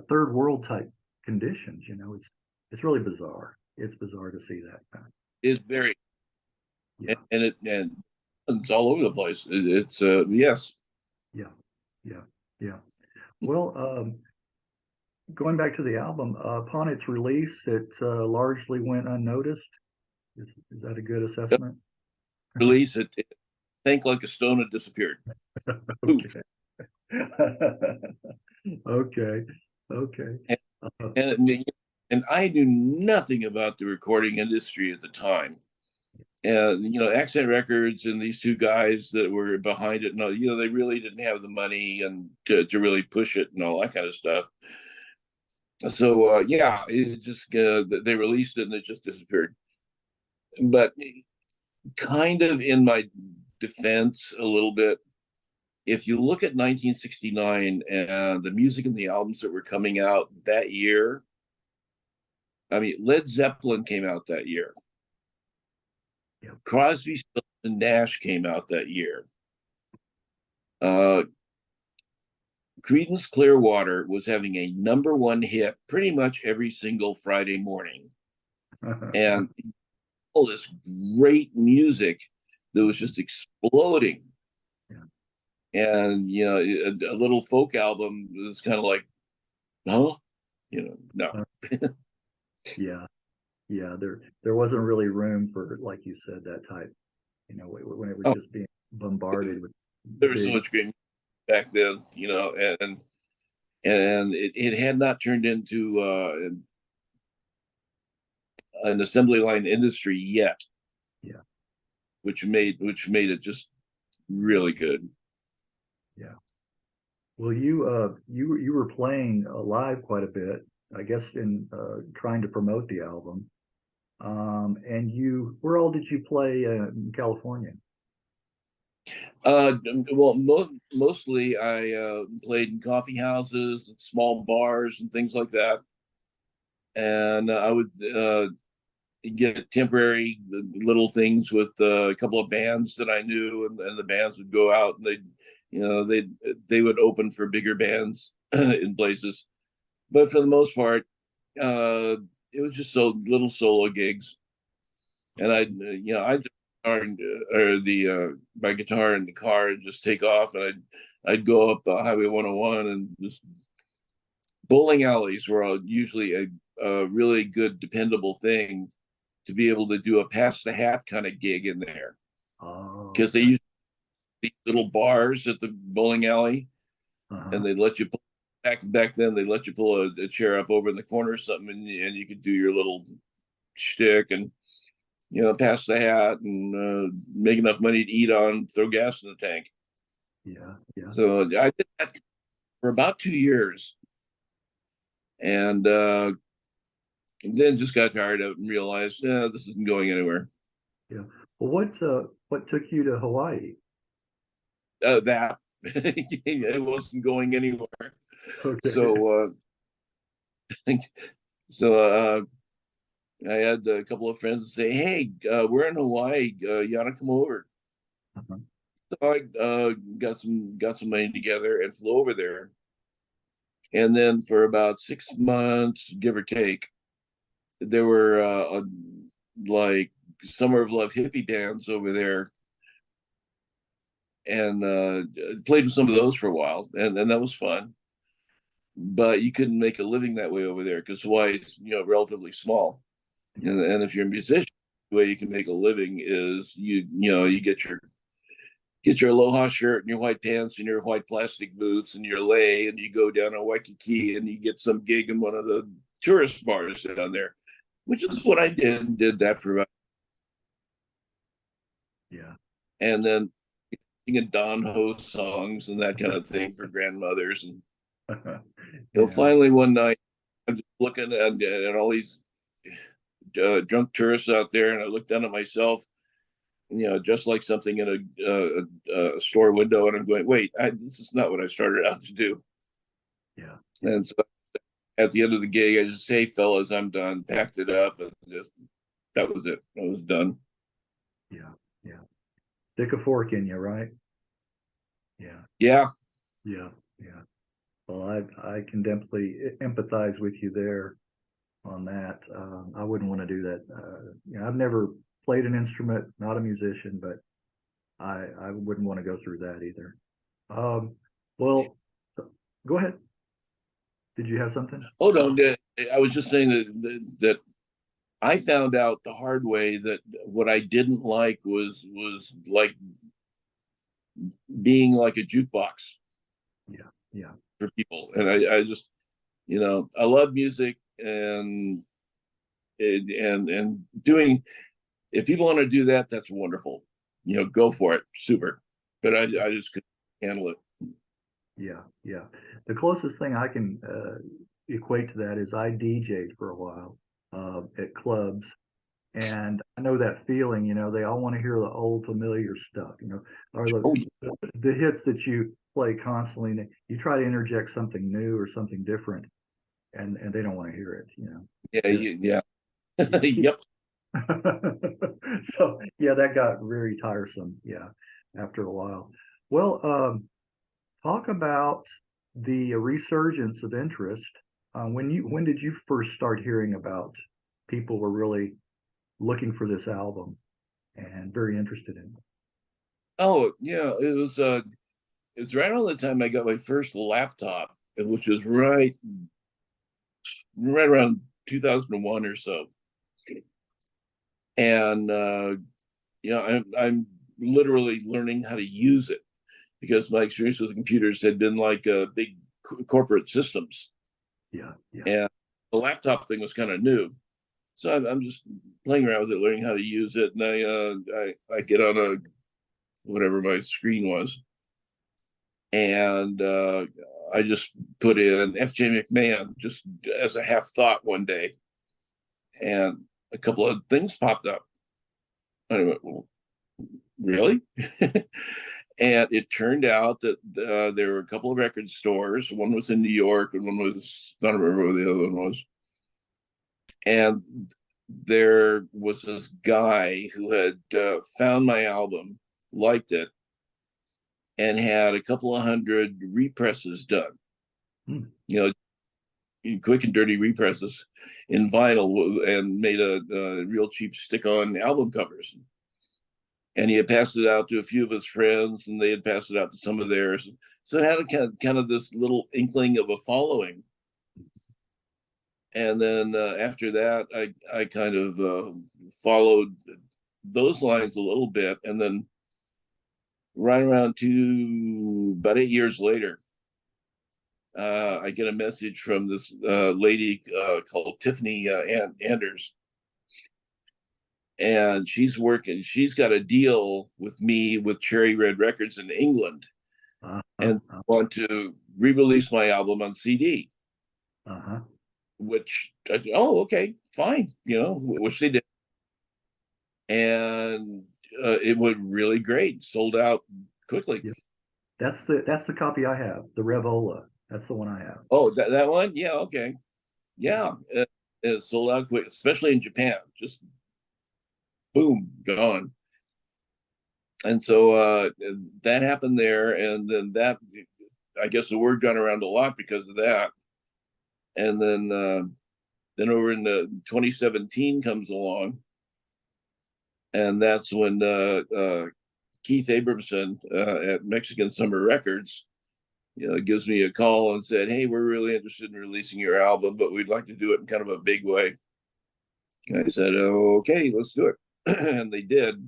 third world type conditions. It's really bizarre. It's bizarre to see that. It's very, Yeah. and it's all over the place. It's yes. Yeah. Yeah. Yeah. Well, going back to the album, upon its release, it largely went unnoticed. Is that a good assessment? Release it, think like a stone had disappeared. Okay. Okay. Okay. And I knew nothing about the recording industry at the time. And Accent Records and these two guys that were behind it, no, they really didn't have the money and to really push it and all that kind of stuff. So yeah, it just they released it and it just disappeared. But kind of in my defense, a little bit, if you look at 1969 and the music and the albums that were coming out that year, I mean, Led Zeppelin came out that year. Yep. Crosby, Stills, and Nash came out that year. Uh, Creedence Clearwater was having a #1 hit pretty much every single Friday morning. And all this great music that was just exploding. Yeah. And, a little folk album was kind of like, no. Yeah. Yeah. There wasn't really room for, like you said, that type, when it was just being bombarded with. There was so much great music back then, and it had not turned into an assembly line industry yet. Yeah. Which made it just really good. Yeah. Well, you were playing live quite a bit, I guess, in trying to promote the album. And where all did you play in California? Well, mostly I played in coffee houses, and small bars, and things like that. And I would get temporary little things with a couple of bands that I knew, and the bands would go out and they would open for bigger bands in places. But for the most part, it was just so little solo gigs, and I'd my guitar in the car and just take off, and I'd go up Highway 101, and just bowling alleys were usually a really good, dependable thing to be able to do a pass the hat kind of gig in there, Oh, because they used these little bars at the bowling alley, uh-huh. and they let you pull, back then they let you pull a chair up over in the corner or something, and you could do your little shtick and pass the hat and make enough money to eat on, throw gas in the tank. Yeah, yeah. So I did that for about 2 years, and then just got tired of it and realized, this isn't going anywhere. Yeah. Well, what took you to Hawaii? That it wasn't going anywhere. Okay. So so I had a couple of friends say, "Hey, we're in Hawaii. You ought to come over." Uh-huh. So I got some money together and flew over there. And then for about 6 months, give or take, there were like Summer of Love hippie bands over there, and played with some of those for a while, and that was fun. But you couldn't make a living that way over there because Hawaii is relatively small, and if you're a musician, the way you can make a living is you get your aloha shirt and your white pants and your white plastic boots and your lei, and you go down to Waikiki and you get some gig in one of the tourist bars down there, which is what I did that for about, Yeah. and then singing Don Ho songs and that kind of thing for grandmothers. And Yeah. finally one night I'm just looking at all these drunk tourists out there, and I looked down at myself, just like something in a store window, and I'm going, wait, this is not what I started out to do. Yeah. And so at the end of the gig, I just say, hey, fellas, I'm done. Packed it up, and just that was it. I was done. Yeah. Yeah. Stick a fork in you, right? Yeah. Yeah. Yeah. Yeah. Well, I can definitely empathize with you there on that. I wouldn't want to do that. I've never played an instrument, not a musician, but I wouldn't want to go through that either. Well, go ahead. Did you have something? Hold on. I was just saying that I found out the hard way that what I didn't like was like being like a jukebox Yeah. Yeah. for people, and I just I love music, and doing, if people want to do that, that's wonderful. Go for it, super. But I just couldn't handle it. Yeah. Yeah. The closest thing I can equate to that is I DJ'd for a while at clubs. And I know that feeling, they all want to hear the old familiar stuff, or Oh the hits that you play constantly. And you try to interject something new or something different, and they don't want to hear it. yeah, yeah. Yeah. Yep. So yeah, that got very tiresome. Yeah, after a while. Well, talk about the resurgence of interest. When did you first start hearing about people were really looking for this album and very interested in it? Oh yeah, it's right around the time I got my first laptop, which was right around 2001 or so. And I'm literally learning how to use it, because my experience with computers had been like big corporate systems, Yeah, yeah, and the laptop thing was kind of new. So I'm just playing around with it, learning how to use it, and I get on a whatever my screen was, and I just put in FJ McMahon just as a half thought one day, and a couple of things popped up. I went, well, really? And it turned out that there were a couple of record stores. One was in New York, and one was, I don't remember what the other one was. And there was this guy who had found my album, liked it, and had a couple of hundred represses done. Hmm. Quick and dirty represses in vinyl, and made a real cheap stick-on album covers. And he had passed it out to a few of his friends, and they had passed it out to some of theirs. So it had a kind of this little inkling of a following. And then after that, I kind of followed those lines a little bit, and then right around to about 8 years later, I get a message from this lady called Tiffany Anders, and she's working. She's got a deal with me with Cherry Red Records in England, and want to re-release my album on CD. Which I said, oh, okay, fine, which they did, and it went really great. Sold out quickly. Yeah. That's the copy I have, the Revola. That's the one I have. Oh, that one, yeah, okay, yeah, it sold out quick, especially in Japan. Just boom, gone. And so that happened there, and then that, I guess the word got around a lot because of that. And then over in 2017 comes along, and that's when Keith Abramson at Mexican Summer Records, gives me a call and said, "Hey, we're really interested in releasing your album, but we'd like to do it in kind of a big way." And I said, "Okay, let's do it," and they did.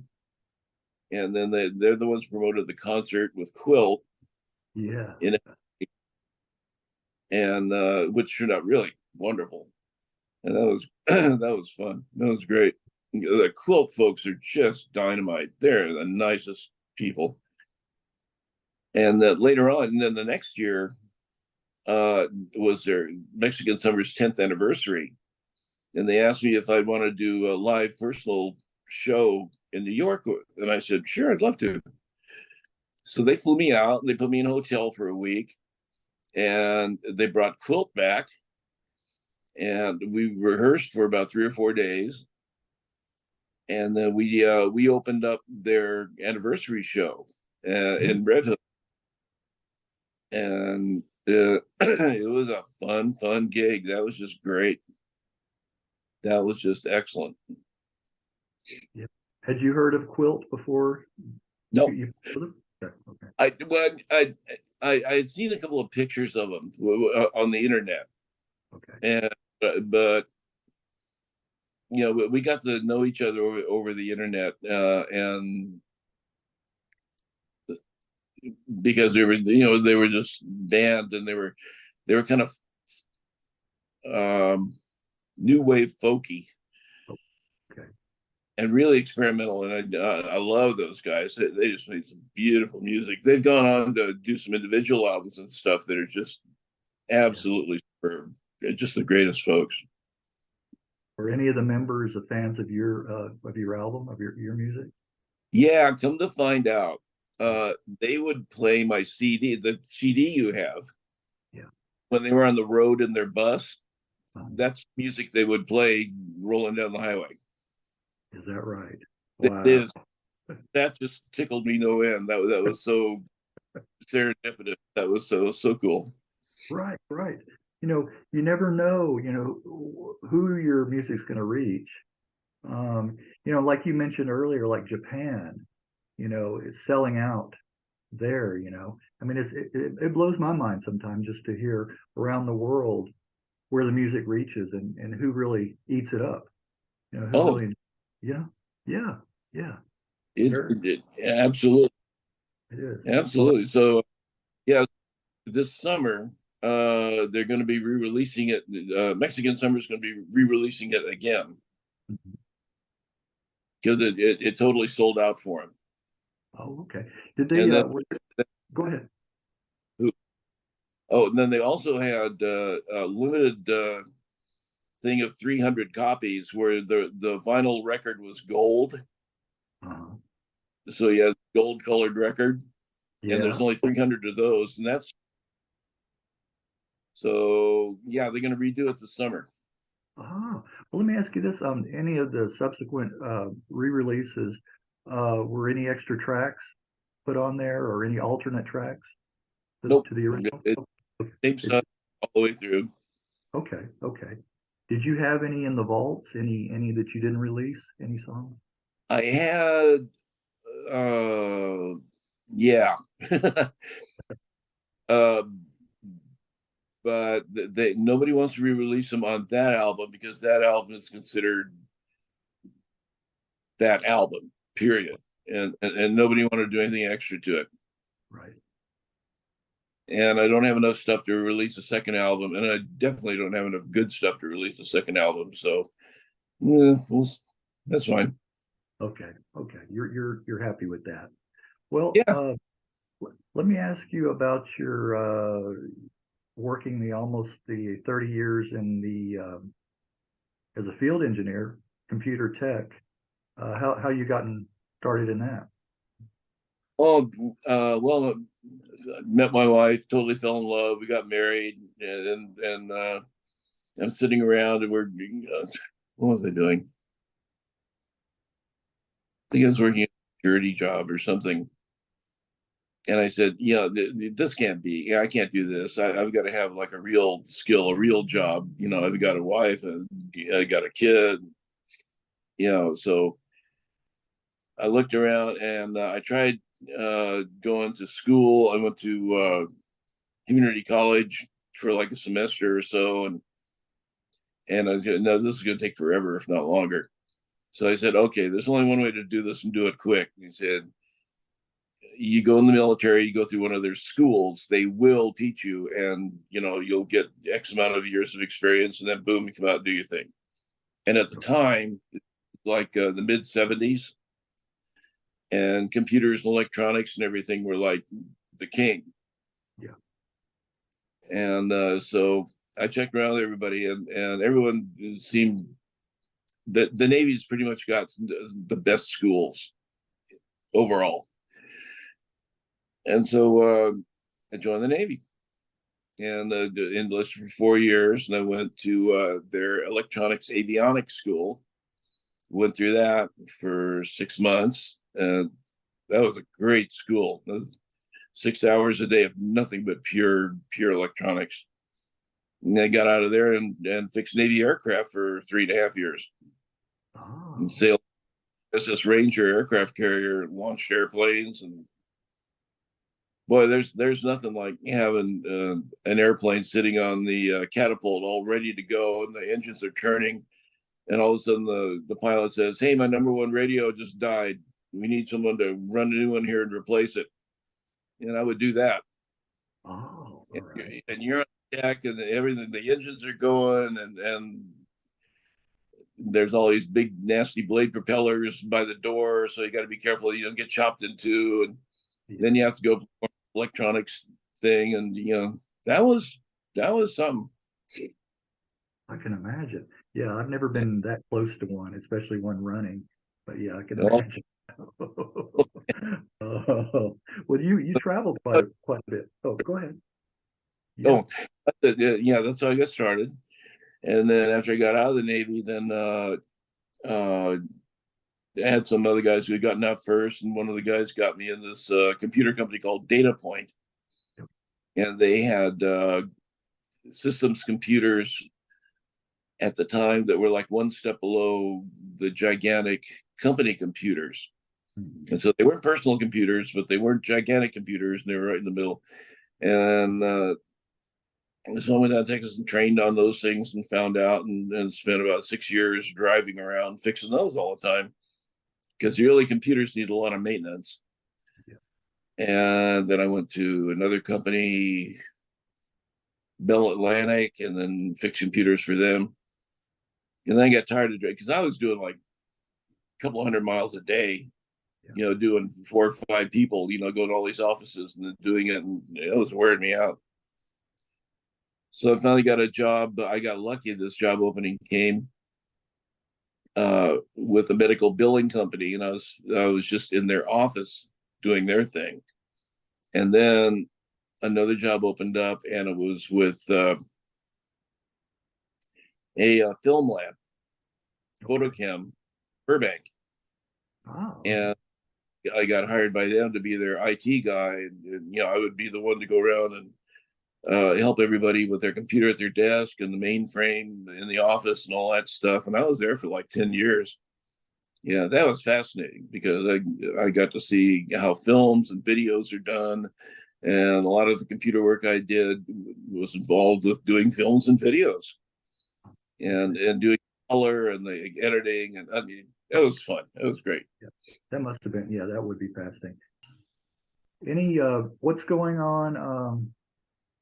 And then they're the ones who promoted the concert with Quilt, Yeah, in it, and which turned out really wonderful. And that was that was fun. That was great. The Quilt folks are just dynamite. They're the nicest people. And later on, and then the next year was their Mexican Summer's 10th anniversary, and they asked me if I'd want to do a live personal show in New York, and I said, "Sure, I'd love to." So they flew me out, and they put me in a hotel for a week, and they brought Quilt back, and we rehearsed for about 3 or 4 days, and then we opened up their anniversary show in Red Hook, and it was a fun gig. That was just great. That was just excellent. yeah. Had you heard of Quilt before? No, Okay. I had seen a couple of pictures of them on the internet, Okay. and but we got to know each other over the internet, and because they were just band, and they were kind of new wave folky. Okay. And really experimental, and I love those guys. They just made some beautiful music. They've gone on to do some individual albums and stuff that are just absolutely superb. They're just the greatest folks. Were any of the members of fans of your album, of your music? Yeah, come to find out, they would play my CD, the CD you have, Yeah. when they were on the road in their bus. Um, That's music they would play rolling down the highway. Is that right? That Wow. is, that just tickled me no end. That was so serendipitous. That was so cool. Right, right. You never know, who your music's going to reach. Like you mentioned earlier, like Japan, it's selling out there. I mean, it blows my mind sometimes just to hear around the world where the music reaches and who really eats it up. Who Oh, really, yeah, yeah, yeah. it absolutely, It is. Well, absolutely. So yeah, this summer they're going to be re-releasing it. Mexican Summer is going to be re-releasing it again because it totally sold out for them. oh, okay. Did they? And then Go ahead. and then they also had a limited thing of 300 copies where the vinyl record was gold. Uh-huh. So you had gold colored record, and Yeah. there's only 300 of those, and that's so yeah, they're going to redo it this summer. Ah, well, let me ask you this: any of the subsequent re-releases, were any extra tracks put on there, or any alternate tracks Nope, to the original? same stuff all the way through. Okay, okay. Did you have any in the vaults? Any that you didn't release? Any songs? I had, uh, yeah, uh, but nobody wants to re-release them on that album because that album is considered that album, period. And nobody wanted to do anything extra to it. Right. And I don't have enough stuff to release a second album, and I definitely don't have enough good stuff to release a second album. So, yeah, that's fine. Okay. Okay. You're happy with that. Well, Yeah. let me ask you about your working almost the 30 years in the as a field engineer, computer tech. How you gotten started in that? Oh, well, met my wife, totally fell in love. We got married, and I'm sitting around, and what was I doing? I think I was working a security job or something. And I said, this can't be. I can't do this. I've got to have like a real skill, a real job. I've got a wife and I got a kid. So I looked around and I tried going to school. I went to community college for like a semester or so, and I was going, no, this is going to take forever, if not longer. So I said, okay, there's only one way to do this and do it quick. And he said, you go in the military, you go through one of their schools, they will teach you, and you'll get X amount of years of experience, and then boom, you come out and do your thing. And at the time, like the mid 70s, and computers and electronics and everything were like the king. Yeah. And so I checked around with everybody, and everyone seemed that the Navy's pretty much got the best schools overall. And so I joined the Navy and enlisted for 4 years. And I went to their electronics avionics school, went through that for 6 months. And that was a great school. 6 hours a day of nothing but pure electronics. And I got out of there and fixed Navy aircraft for 3.5 years. Oh. And sailed SS Ranger aircraft carrier, launched airplanes, and boy, there's nothing like having an airplane sitting on the catapult all ready to go, and the engines are turning, and all of a sudden the pilot says, "Hey, my number one radio just died. We need someone to run a new one here and replace it." And I would do that. Oh, all right. And you're on deck, and everything. The engines are going, and there's all these big nasty blade propellers by the door, so you got to be careful you don't get chopped in two. And then you have to go electronics thing, and that was something. I can imagine. Yeah, I've never been that close to one, especially one running. But yeah, I can Oh, imagine. Well, you traveled quite a bit. Oh, go ahead. Yeah. yeah, that's how I got started. And then after I got out of the Navy, then I had some other guys who had gotten out first, and one of the guys got me in this computer company called Data Point, and they had systems computers at the time that were like one step below the gigantic company computers. Mm-hmm. And so they weren't personal computers, but they weren't gigantic computers, and they were right in the middle. And so I went down to Texas and trained on those things and found out, and spent about 6 years driving around fixing those all the time, because the early computers need a lot of maintenance. Yeah. And then I went to another company, Bell Atlantic, and then fixed computers for them. And then I got tired of driving, because I was doing like a couple 100 miles a day, doing 4 or 5 people, going to all these offices and doing it, and it was wearing me out. So I finally got a job. I got lucky. This job opening came with a medical billing company, and I was just in their office doing their thing. And then another job opened up, and it was with a film lab, Photochem, Burbank. Oh. And I got hired by them to be their IT guy, and I would be the one to go around and help everybody with their computer at their desk and the mainframe in the office and all that stuff. And I was there for like 10 years. Yeah, that was fascinating, because I got to see how films and videos are done, And a lot of the computer work I did was involved with doing films and videos and doing color and the editing. And I mean, it was fun. It was great. Yeah. That must have been, yeah, that would be fascinating. Any, what's going on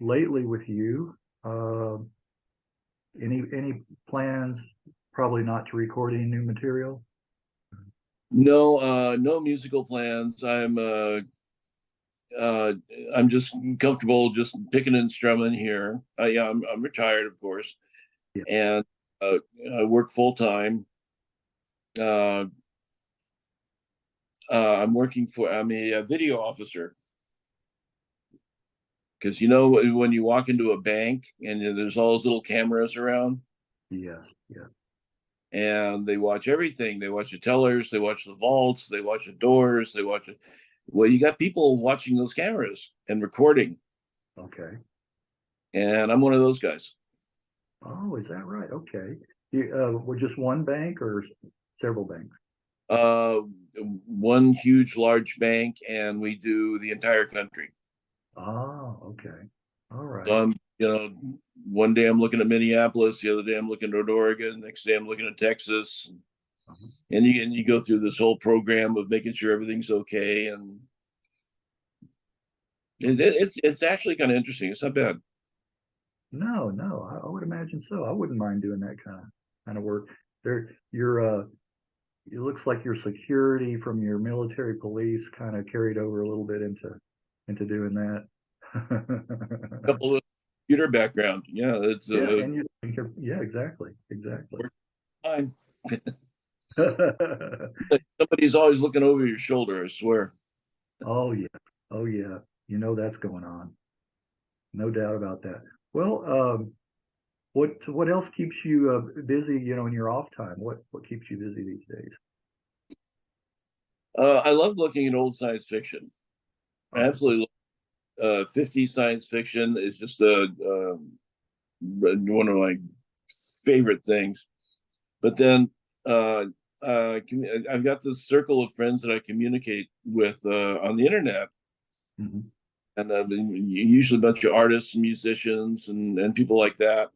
lately with you? Uh, any plans? Probably not to record any new material. No, no musical plans. Uh, I'm just comfortable just picking and strumming here. Yeah, I'm retired, of course, Yeah. and uh, I work full time. Uh, I'm a video officer because when you walk into a bank and there's all those little cameras around, Yes. Yeah. and they watch everything. They watch the tellers, they watch the vaults, they watch the doors, they watch it. Well, you got people watching those cameras and recording, Okay. and I'm one of those guys. Oh, is that right? Okay. You, we're just one bank or several banks? Uh, One huge, large bank, and we do the entire country. Oh, okay. All So right. one day I'm looking at Minneapolis, the other day I'm looking at Oregon, next day I'm looking at Texas, Uh-huh. and you go through this whole program of making sure everything's okay, and it's actually kind of interesting. It's not bad. No, no, I would imagine so. I wouldn't mind doing that kind of work. There, it looks like your security from your military police kind of carried over a little bit into doing that. Couple of computer background, yeah, it's Yeah, and yeah, exactly, exactly. fine. Somebody's always looking over your shoulder, I swear. Oh yeah, oh yeah. You know that's going on. No doubt about that. Well, what else keeps you busy? You know, in your off time, what keeps you busy these days? I love looking at old science fiction. I Oh, absolutely love 50s science fiction. Is just one of my favorite things. But then uh, I've got this circle of friends that I communicate with on the internet, mhm. and usually a bunch of artists and musicians and people like that.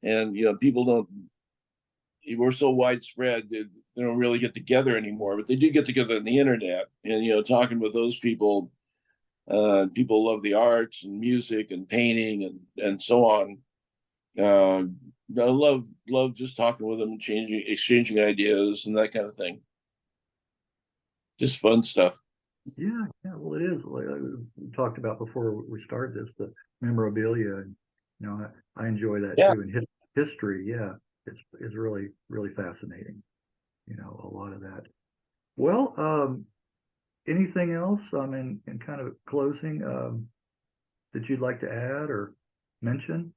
And people don't. We're so widespread that they don't really get together anymore, but they do get together on the internet. And talking with those people, people love the arts and music and painting and so on. Uh, I love just talking with them, exchanging ideas and that kind of thing. Just fun stuff. Yeah, yeah. Well, it is like we talked about before we started this, the memorabilia, and I enjoy that Yeah. too. And history, yeah, it's really fascinating. You know, a lot of that. Well, anything else? In kind of closing, that you'd like to add or mention?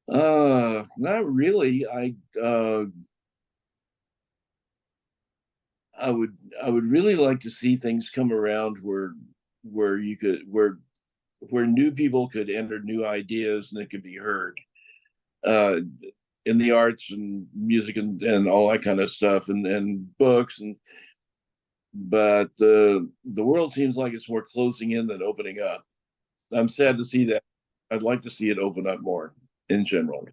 Not really. I would I would really like to see things come around where you could where new people could enter new ideas and it could be heard. Uh, in the arts and music and all that kind of stuff and books but the world seems like it's more closing in than opening up. I'm sad to see that. I'd like to see it open up more in general.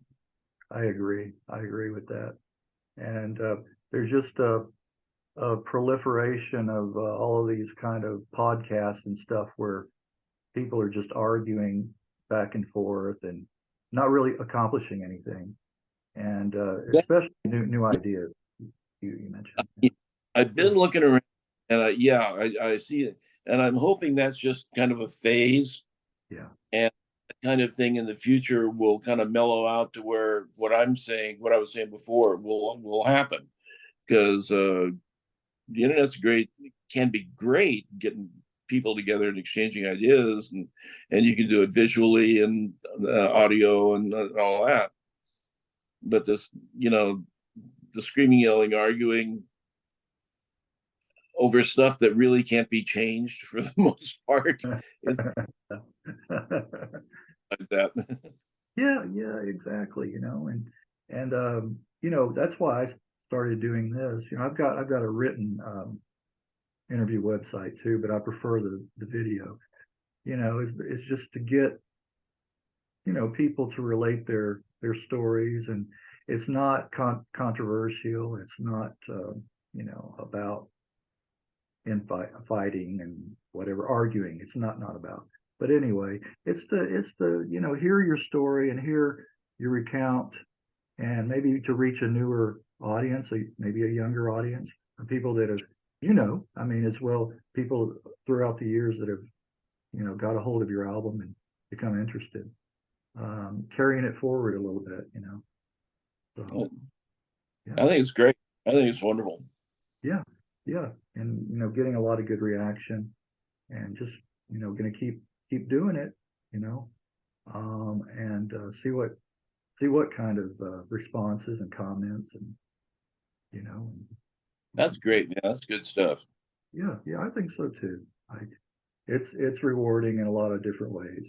I agree. I agree with that. And there's just a proliferation of all of these kind of podcasts and stuff where people are just arguing back and forth and not really accomplishing anything. And especially new ideas you mentioned. I've Yeah, been looking around, and I see it, and I'm hoping that's just kind of a phase, yeah, and that kind of thing in the future will kind of mellow out to where what I was saying before, will happen because the internet's great, can be great getting people together and exchanging ideas, and you can do it visually and audio and all that. But the screaming, yelling, arguing over stuff that really can't be changed for the most part is like that. yeah, yeah, exactly. And that's why I started doing this. I've got a written interview website too, but I prefer the video. is just to get, people to relate their stories, and it's not controversial. It's not, about fighting and whatever, arguing. It's not about. But anyway, it's the hear your story and hear your recount, and maybe to reach a newer audience, maybe a younger audience, or people that have, I mean, as well, people throughout the years that have, got a hold of your album and become interested, carrying it forward a little bit, So, yeah. I think it's great. I think it's wonderful. Yeah, yeah, and getting a lot of good reaction, and just going to keep doing it, and see what kind of responses and comments, and That's great, man. That's good stuff. yeah, I think so too. It's rewarding in a lot of different ways,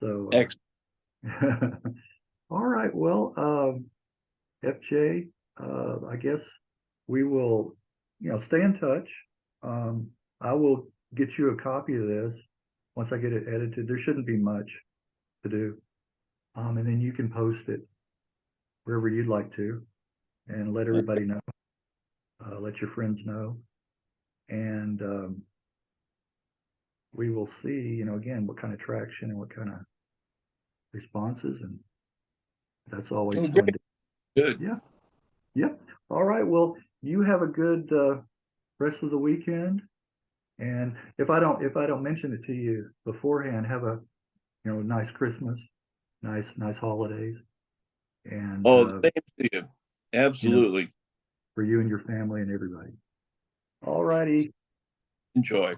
So Excellent. all right, well, FJ, I guess we will, stay in touch. I will get you a copy of this once I get it edited. There shouldn't be much to do. And then you can post it wherever you'd like to, and let everybody know, let your friends know. And we will see, again, what kind of traction and what kind of responses. And that's always fun. Good. Yeah. Yep. All right. Well, you have a good rest of the weekend. And if I don't mention it to you beforehand, have a nice Christmas, nice holidays, and Same to you. Absolutely. For you and your family and everybody. All righty. Enjoy.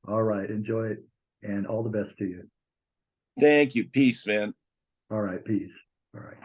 All right. Enjoy it, and all the best to you. Thank you. Peace, man. All right. Peace. All right.